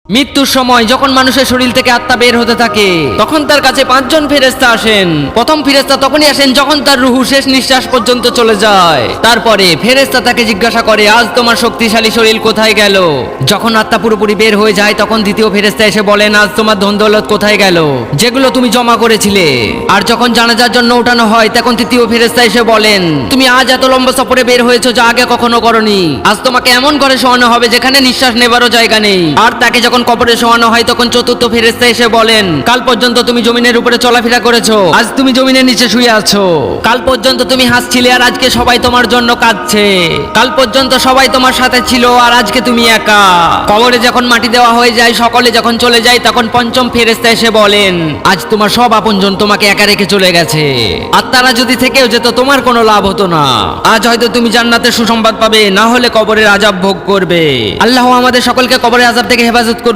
মৃত্যুর সময় যখন মানুষের শরীর থেকে আত্মা বের হতে থাকে তখন তার কাছে 5 জন ফেরেশতা আসেন। প্রথম ফেরেশতা তখনই আসেন যখন তার রুহু শেষ নিঃশ্বাস পর্যন্ত চলে যায়। তারপরে ফেরেশতা তাকে জিজ্ঞাসা করে, আজ তোমার শক্তিশালী শরীর কোথায় গেল? যখন আত্মা পুরোপুরি বের হয়ে যায় তখন দ্বিতীয় ফেরেশতা এসে বলেন, আজ তোমার ধন দৌলত কোথায় গেল, যেগুলো তুমি জমা করেছিলে? আর যখন জানাজার জন্য উঠানো হয় তখন তৃতীয় ফেরেশতা এসে বলেন, তুমি আজ এত লম্বা সফরে বের হয়েছো যা আগে কখনো করনি। আজ তোমাকে এমন ঘরে শোয়ানো হবে যেখানে নিঃশ্বাস নেবারও জায়গা নেই। আর তাকে যখন কবরে শোয়ানো হয় তখন চতুর্থ ফেরেশতা এসে বলেন, কাল পর্যন্ত তুমি জমিনের উপরে চলাফেরা করেছো, আজ তুমি জমিনের নিচে শুয়ে আছো। কাল পর্যন্ত তুমি হাসছিলে আর আজকে সবাই তোমার জন্য কাঁদছে। কাল পর্যন্ত সবাই তোমার সাথে ছিল আর আজকে তুমি একা। কবরে যখন মাটি দেওয়া হয়ে যায়, সকলে যখন চলে যায় তখন পঞ্চম ফেরেশতা এসে বলেন, আজ তোমার সব আপনজন তোমাকে একা রেখে চলে গেছে। আর তারা যদি থেকেও যেত তোমার কোনো লাভ হতো না। আজ হয়তো তুমি জান্নাতের সুসংবাদ পাবে, না হলে কবরের আযাব ভোগ করবে। আল্লাহ আমাদের সকলকে কবরের আযাব থেকে হেফাজত